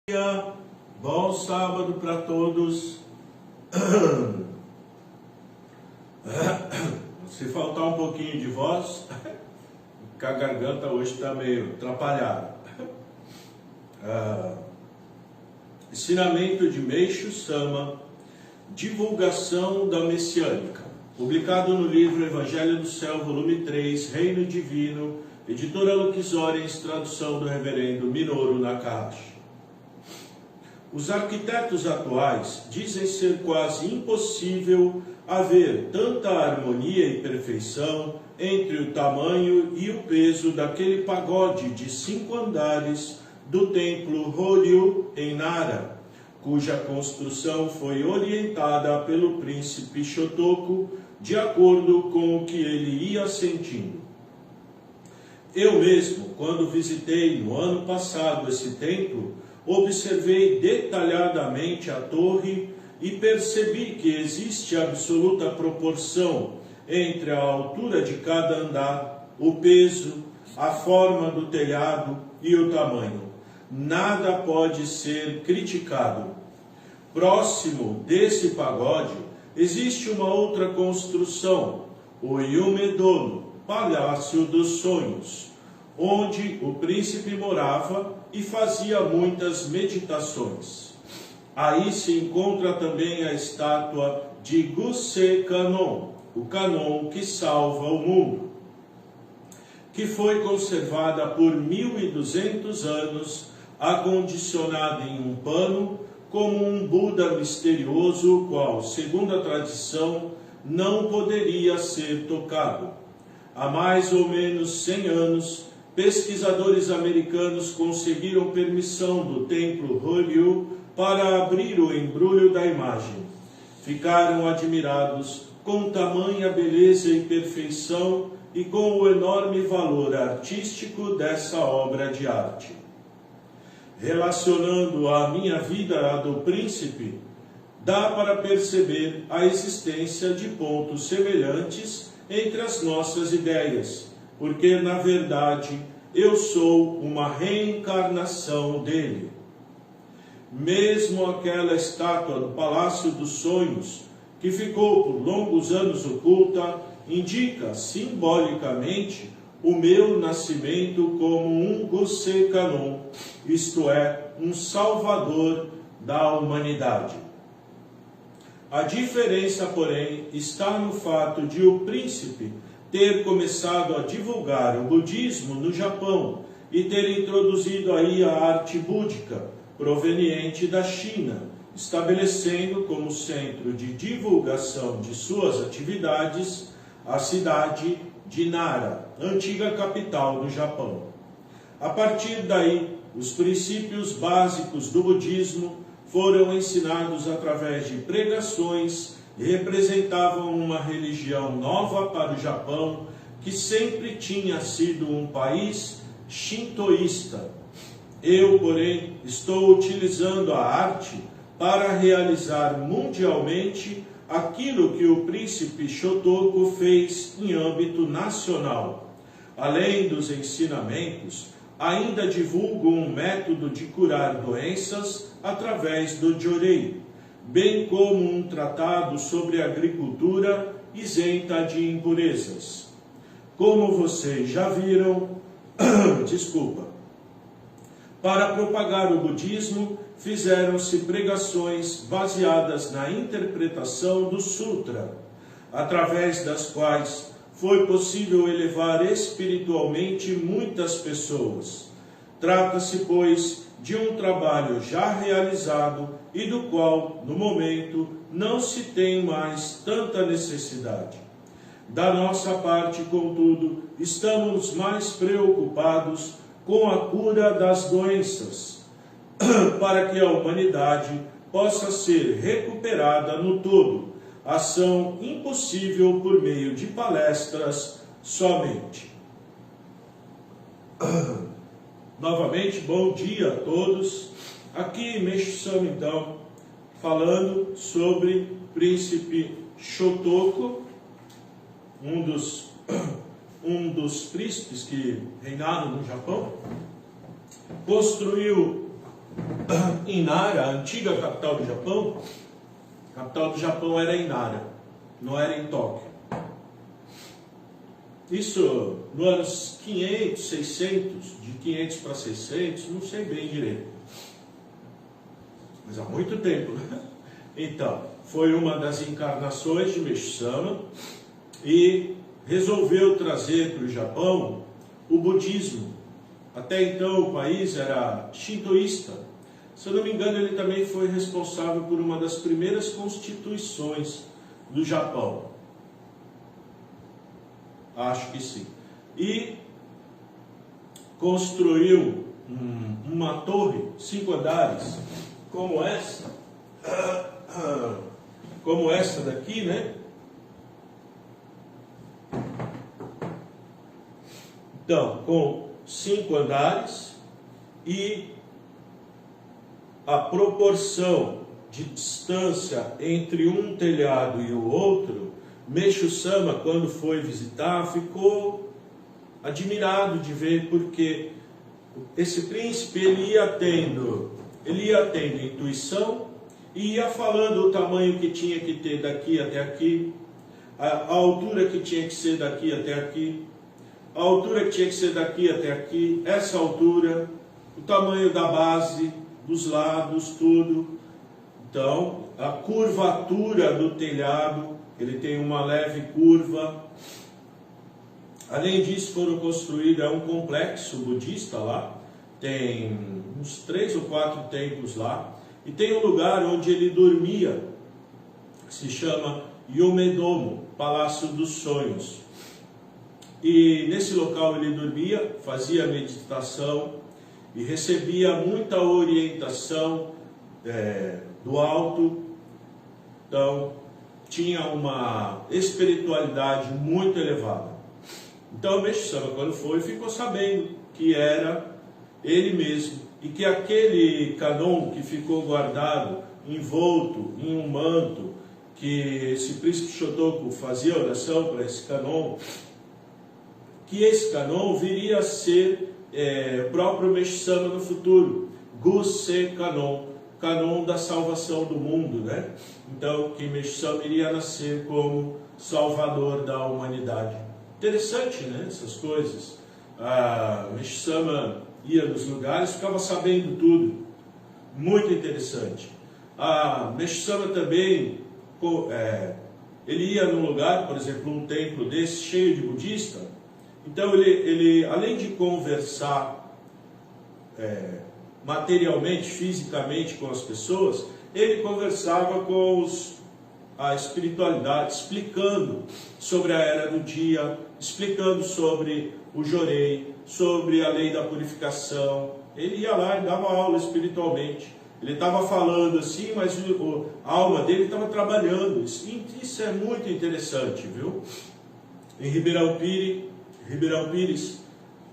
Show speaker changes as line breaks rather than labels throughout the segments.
Dia, bom sábado para todos. Se faltar um pouquinho de voz, que a garganta hoje está meio atrapalhada. Ensinamento de Meixo Sama, divulgação da Messiânica, publicado no livro Evangelho do Céu, volume 3, Reino Divino, editora Luques Orens, tradução do reverendo Minoru Nakahashi. Os arquitetos atuais dizem ser quase impossível haver tanta harmonia e perfeição entre o tamanho e o peso daquele pagode de 5 andares do templo Horyu em Nara, cuja construção foi orientada pelo príncipe Shotoku de acordo com o que ele ia sentindo. Eu mesmo, quando visitei no ano passado esse templo, observei detalhadamente a torre e percebi que existe absoluta proporção entre a altura de cada andar, o peso, a forma do telhado e o tamanho. Nada pode ser criticado. Próximo desse pagode existe uma outra construção, o Yumedono, Palácio dos Sonhos, onde o príncipe morava e fazia muitas meditações. Aí se encontra também a estátua de Gusei Kanon, o Kanon que salva o mundo, que foi conservada por 1200 anos, acondicionada em um pano, como um Buda misterioso, o qual, segundo a tradição, não poderia ser tocado. Há mais ou menos 100 anos, pesquisadores americanos conseguiram permissão do templo Horyu para abrir o embrulho da imagem. Ficaram admirados com tamanha beleza e perfeição e com o enorme valor artístico dessa obra de arte. Relacionando a minha vida à do príncipe, dá para perceber a existência de pontos semelhantes entre as nossas ideias, porque, na verdade, eu sou uma reencarnação dele. Mesmo aquela estátua do Palácio dos Sonhos, que ficou por longos anos oculta, indica simbolicamente o meu nascimento como um Gusei Kanon, isto é, um salvador da humanidade. A diferença, porém, está no fato de o príncipe ter começado a divulgar o budismo no Japão e ter introduzido aí a arte búdica proveniente da China, estabelecendo como centro de divulgação de suas atividades a cidade de Nara, antiga capital do Japão. A partir daí, os princípios básicos do budismo foram ensinados através de pregações e representavam uma religião nova para o Japão, que sempre tinha sido um país shintoísta. Eu, porém, estou utilizando a arte para realizar mundialmente aquilo que o príncipe Shotoku fez em âmbito nacional. Além dos ensinamentos, ainda divulgo um método de curar doenças através do Jorei, bem como um tratado sobre agricultura isenta de impurezas. Como vocês já viram, para propagar o budismo, fizeram-se pregações baseadas na interpretação do Sutra, através das quais foi possível elevar espiritualmente muitas pessoas. Trata-se, pois, de um trabalho já realizado e do qual, no momento, não se tem mais tanta necessidade. Da nossa parte, contudo, estamos mais preocupados com a cura das doenças, para que a humanidade possa ser recuperada no todo, ação impossível por meio de palestras somente. Novamente, bom dia a todos. Aqui Meixo Sama, então, falando sobre príncipe Shotoku, um dos príncipes que reinaram no Japão, construiu em Nara, a antiga capital do Japão, a capital do Japão era em Nara, não era em Tóquio. Isso nos anos 500, 600, de 500 para 600, não sei bem direito. Mas há muito tempo, né? Então, foi uma das encarnações de Meshu-sama e resolveu trazer para o Japão o budismo. Até então o país era shintoísta. Se eu não me engano, ele também foi responsável por uma das primeiras constituições do Japão. Acho que sim. E construiu uma torre, 5 andares, como essa daqui, né? Então, com 5 andares, e a proporção de distância entre um telhado e o outro, Meshu-sama, quando foi visitar, ficou admirado de ver, porque esse príncipe ele ia tendo intuição e ia falando o tamanho que tinha que ter daqui até aqui, a altura que tinha que ser daqui até aqui, a altura que tinha que ser daqui até aqui, essa altura, o tamanho da base, dos lados, tudo. Então, a curvatura do telhado, ele tem uma leve curva. Além disso, foram construídos um complexo budista lá, tem uns 3 ou 4 templos lá, e tem um lugar onde ele dormia, que se chama Yomedomo, Palácio dos Sonhos. E nesse local ele dormia, fazia meditação e recebia muita orientação do alto. Então tinha uma espiritualidade muito elevada. Então Meshu-sama, quando foi, ficou sabendo que era ele mesmo, e que aquele Kannon que ficou guardado, envolto em um manto, que esse príncipe Shotoku fazia oração para esse Kannon, que esse Kannon viria a ser o próprio Meshu-sama no futuro, Gusei Kannon, Kannon da salvação do mundo, né? Então, que Meshu-sama iria nascer como salvador da humanidade. Interessante, né? Essas coisas. Meshu-sama ia nos lugares, ficava sabendo tudo. Muito interessante. Meshu-sama também, ele ia num lugar, por exemplo, um templo desse, cheio de budista. Então ele além de conversar materialmente, fisicamente com as pessoas, ele conversava com a espiritualidade, explicando sobre a era do dia, explicando sobre o Jorei, sobre a lei da purificação. Ele ia lá e dava aula espiritualmente. Ele estava falando assim, mas a alma dele estava trabalhando. Isso é muito interessante, viu? Em Ribeirão Pires,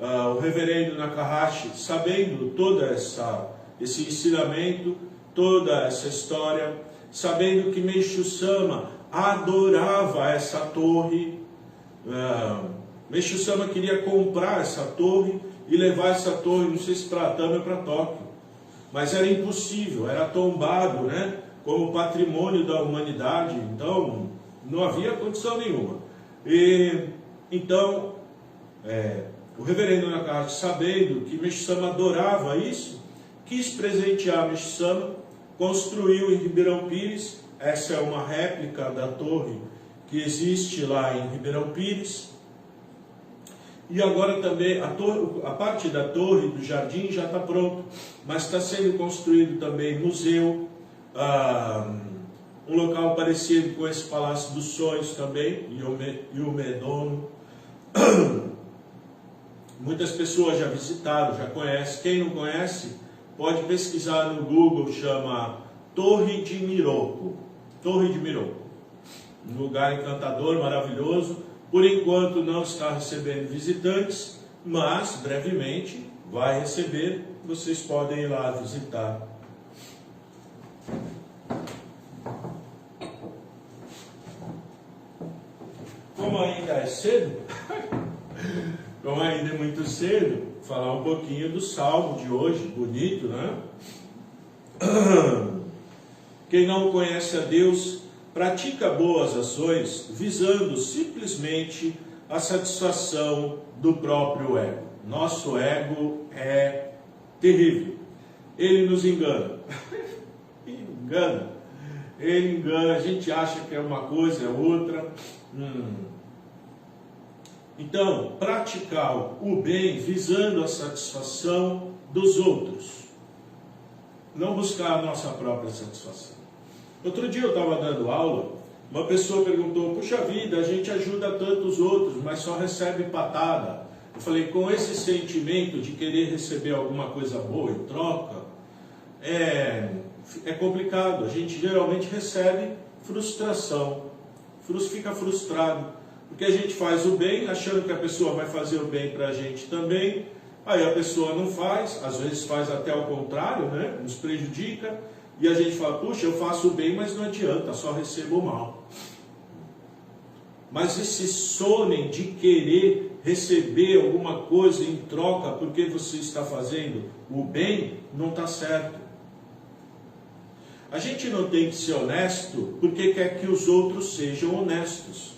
o reverendo Nakahashi, sabendo todo esse ensinamento, toda essa história, sabendo que Meshu-sama adorava essa torre, Meshu-sama queria comprar essa torre e levar essa torre, não sei se para Atama ou para Tóquio, mas era impossível, era tombado, né, como patrimônio da humanidade, então não havia condição nenhuma. Então, o reverendo Nakahashi, sabendo que Meshu-sama adorava isso, quis presentear Meshu-sama, construiu em Ribeirão Pires. Essa é uma réplica da torre que existe lá em Ribeirão Pires. E agora também a parte da torre do jardim já está pronto, mas está sendo construído também museu, um local parecido com esse Palácio dos Sonhos também, Yomedomo. Muitas pessoas já visitaram, já conhecem. Quem não conhece, pode pesquisar no Google, chama Torre de Miroku. Torre de Miroku. Um lugar encantador, maravilhoso. Por enquanto não está recebendo visitantes, mas brevemente vai receber. Vocês podem ir lá visitar. Como ainda é cedo, como ainda é muito cedo, falar um pouquinho do salmo de hoje, bonito, né? Quem não conhece a Deus pratica boas ações visando simplesmente a satisfação do próprio ego. Nosso ego é terrível. Ele nos engana. Ele engana, a gente acha que é uma coisa, é outra. Então, praticar o bem visando a satisfação dos outros. Não buscar a nossa própria satisfação. Outro dia eu estava dando aula, uma pessoa perguntou, puxa vida, a gente ajuda tantos outros, mas só recebe patada. Eu falei, com esse sentimento de querer receber alguma coisa boa em troca, é complicado. A gente geralmente recebe frustração, fica frustrado, porque a gente faz o bem, achando que a pessoa vai fazer o bem para a gente também, aí a pessoa não faz, às vezes faz até o contrário, né? Nos prejudica, e a gente fala, puxa, eu faço o bem, mas não adianta, só recebo o mal. Mas esse sonem de querer receber alguma coisa em troca porque você está fazendo o bem, não está certo. A gente não tem que ser honesto porque quer que os outros sejam honestos.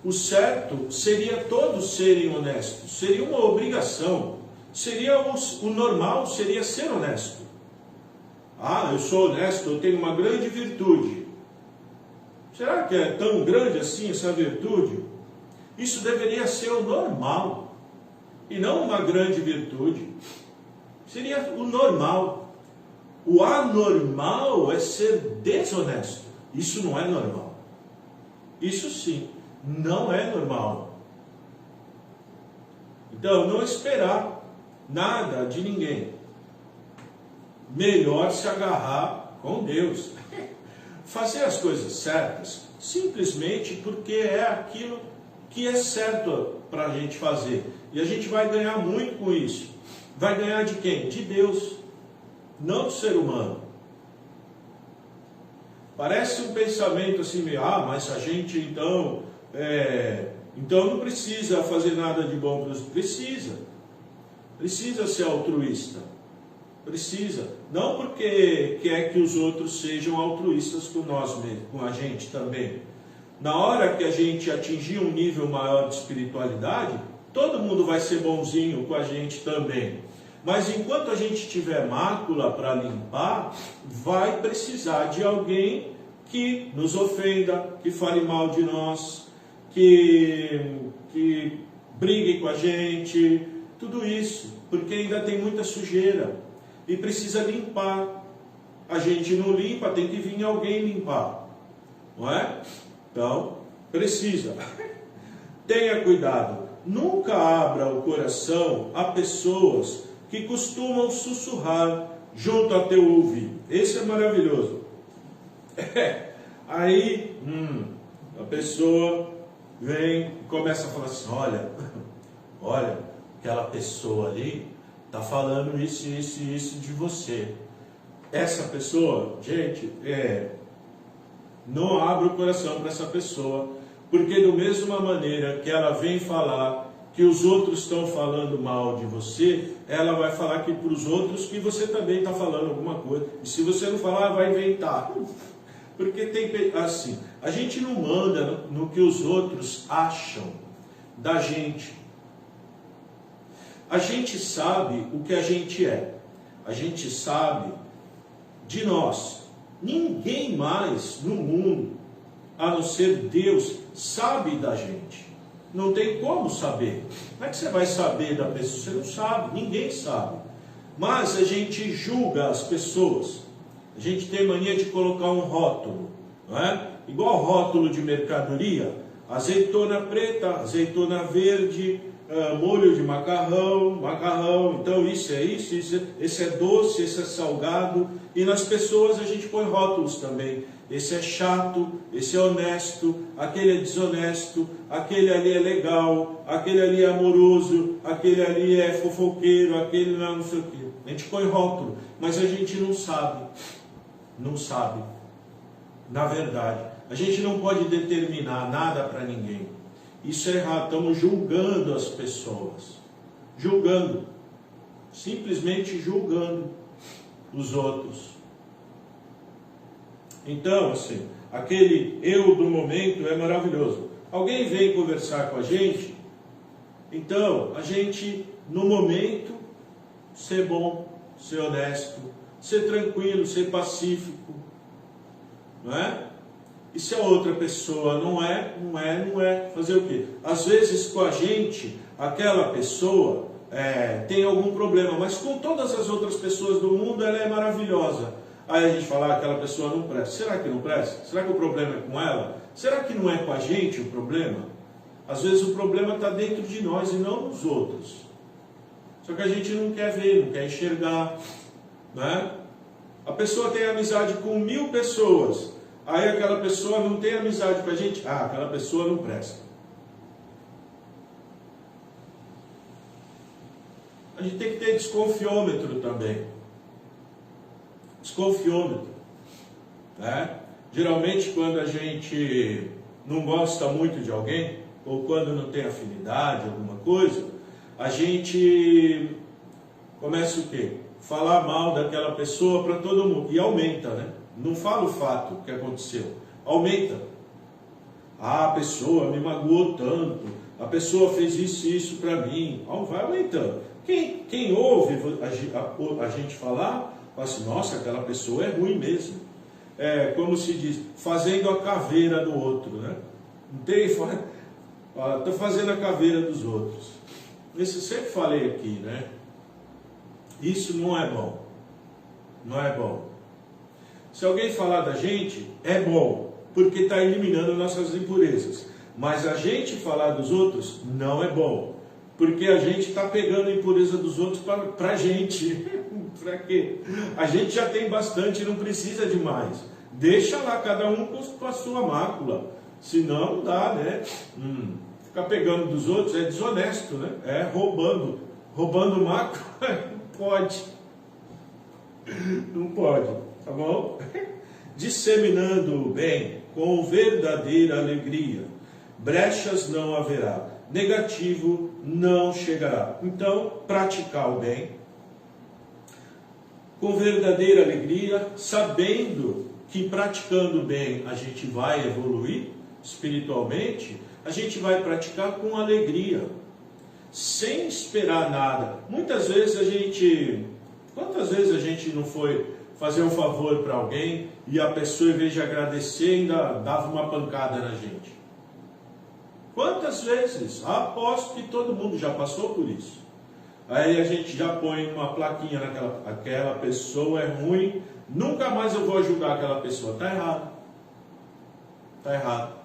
O certo seria todos serem honestos, seria uma obrigação, seria o normal, seria ser honesto. Ah, eu sou honesto, eu tenho uma grande virtude. Será que é tão grande assim essa virtude? Isso deveria ser o normal, e não uma grande virtude. Seria o normal. O anormal é ser desonesto. Isso não é normal. Isso sim, não é normal. Então, não esperar nada de ninguém. Melhor se agarrar com Deus. Fazer as coisas certas, simplesmente porque é aquilo que é certo para a gente fazer. E a gente vai ganhar muito com isso. Vai ganhar de quem? De Deus, não do ser humano. Parece um pensamento assim, mas a gente então não precisa fazer nada de bom para os... Precisa ser altruísta. Precisa. Não porque quer que os outros sejam altruístas com nós mesmos, com a gente também. Na hora que a gente atingir um nível maior de espiritualidade, todo mundo vai ser bonzinho com a gente também. Mas enquanto a gente tiver mácula para limpar, vai precisar de alguém que nos ofenda, que fale mal de nós, que brigue com a gente, tudo isso, porque ainda tem muita sujeira e precisa limpar. A gente não limpa, tem que vir alguém limpar, não é? Então, precisa. Tenha cuidado, nunca abra o coração a pessoas que costumam sussurrar junto a teu ouvido. Esse é maravilhoso. Aí, a pessoa vem e começa a falar assim, olha, aquela pessoa ali está falando isso de você. Essa pessoa, gente, não abra o coração para essa pessoa, porque da mesma maneira que ela vem falar que os outros estão falando mal de você, ela vai falar aqui para os outros que você também está falando alguma coisa. E se você não falar, vai inventar. Porque tem assim, a gente não manda no que os outros acham da gente. A gente sabe o que a gente é. A gente sabe de nós. Ninguém mais no mundo, a não ser Deus, sabe da gente. Não tem como saber. Como é que você vai saber da pessoa? Você não sabe, ninguém sabe. Mas a gente julga as pessoas. A gente tem mania de colocar um rótulo, não é? Igual rótulo de mercadoria. Azeitona preta, azeitona verde, molho de macarrão, então isso é isso, esse é doce, esse é salgado. E nas pessoas a gente põe rótulos também. Esse é chato, esse é honesto, aquele é desonesto, aquele ali é legal, aquele ali é amoroso, aquele ali é fofoqueiro, aquele não sei o quê. A gente põe rótulo, mas a gente não sabe. Não sabe. Na verdade, a gente não pode determinar nada para ninguém. Isso é errado, estamos julgando as pessoas. Julgando. Simplesmente julgando. os outros. Então, assim, aquele eu do momento é maravilhoso. Alguém vem conversar com a gente, então a gente, no momento, ser bom, ser honesto, ser tranquilo, ser pacífico, não é? E se a outra pessoa não é, fazer o quê? Às vezes com a gente, aquela pessoa tem algum problema, mas com todas as outras pessoas do mundo ela é maravilhosa. Aí a gente fala, aquela pessoa não presta. Será que não presta? Será que o problema é com ela? Será que não é com a gente o problema? Às vezes o problema está dentro de nós e não nos outros. Só que a gente não quer ver, não quer enxergar, né? A pessoa tem amizade com 1000 pessoas, aí aquela pessoa não tem amizade com a gente, aquela pessoa não presta. A gente tem que ter desconfiômetro também. Desconfiômetro, né? Geralmente quando a gente não gosta muito de alguém, ou quando não tem afinidade, alguma coisa, a gente começa o quê? Falar mal daquela pessoa para todo mundo, e aumenta, né? Não fala o fato que aconteceu, aumenta. A pessoa me magoou tanto, a pessoa fez isso para mim, vai aumentando. Quem ouve a gente falar, fala assim, nossa, aquela pessoa é ruim mesmo. É como se diz, fazendo a caveira do outro, né? Não tem, estou fazendo a caveira dos outros. Isso eu sempre falei aqui, né? Isso não é bom. Não é bom. Se alguém falar da gente, é bom, porque está eliminando nossas impurezas. Mas a gente falar dos outros não é bom, porque a gente está pegando a impureza dos outros para a gente. Para quê? A gente já tem bastante, não precisa de mais. Deixa lá cada um com a sua mácula. Senão não dá, né? Ficar pegando dos outros é desonesto, né? É roubando. Roubando mácula, não pode. Não pode, tá bom? Disseminando o bem com verdadeira alegria. Brechas não haverá. Negativo não chegará. Então, praticar o bem com verdadeira alegria, sabendo que praticando o bem a gente vai evoluir espiritualmente, a gente vai praticar com alegria, sem esperar nada. Muitas vezes quantas vezes a gente não foi fazer um favor para alguém e a pessoa, em vez de agradecer, ainda dava uma pancada na gente? Quantas vezes? Aposto que todo mundo já passou por isso. Aí a gente já põe uma plaquinha aquela pessoa é ruim, nunca mais eu vou ajudar aquela pessoa. Está errado. Está errado.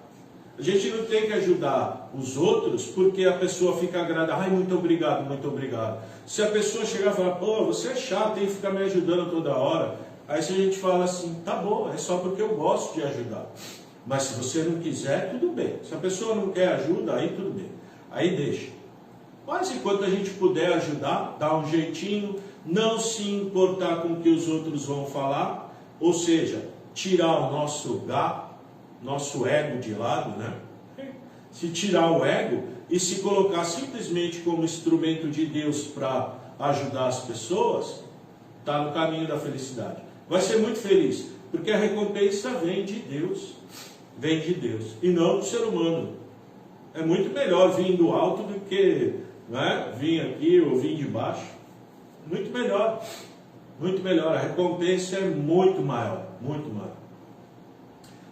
A gente não tem que ajudar os outros porque a pessoa fica agradada. Muito obrigado, muito obrigado. Se a pessoa chegar e falar, pô, você é chato, tem que ficar me ajudando toda hora. Aí se a gente fala assim, tá bom, é só porque eu gosto de ajudar. Mas se você não quiser, tudo bem. Se a pessoa não quer ajuda, aí tudo bem. Aí deixa. Mas enquanto a gente puder ajudar, dá um jeitinho, não se importar com o que os outros vão falar, ou seja, tirar o nosso ego de lado, né? Se tirar o ego e se colocar simplesmente como instrumento de Deus para ajudar as pessoas, está no caminho da felicidade. Vai ser muito feliz, porque a recompensa vem de Deus. Vem de Deus, e não do ser humano. É muito melhor vir do alto do que, né, vir aqui ou vir de baixo. Muito melhor. Muito melhor. A recompensa é muito maior. Muito maior.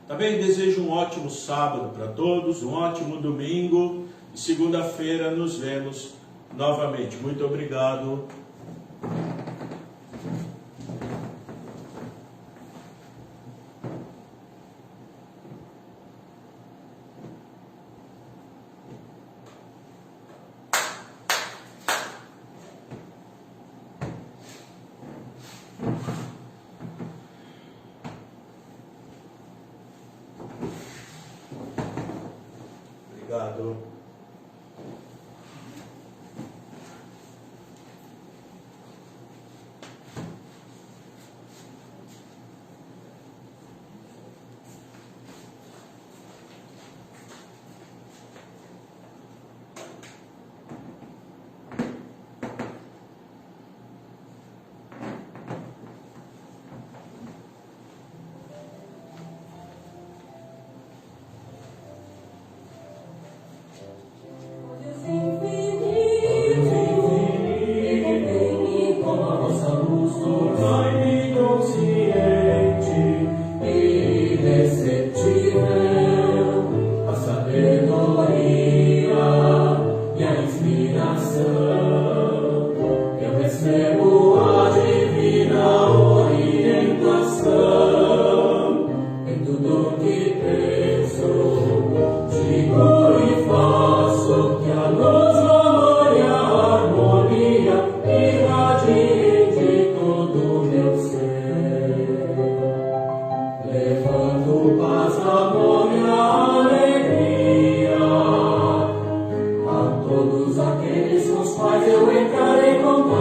Tá bem? Desejo um ótimo sábado para todos, um ótimo domingo. E segunda-feira nos vemos novamente. Muito obrigado. Obrigado.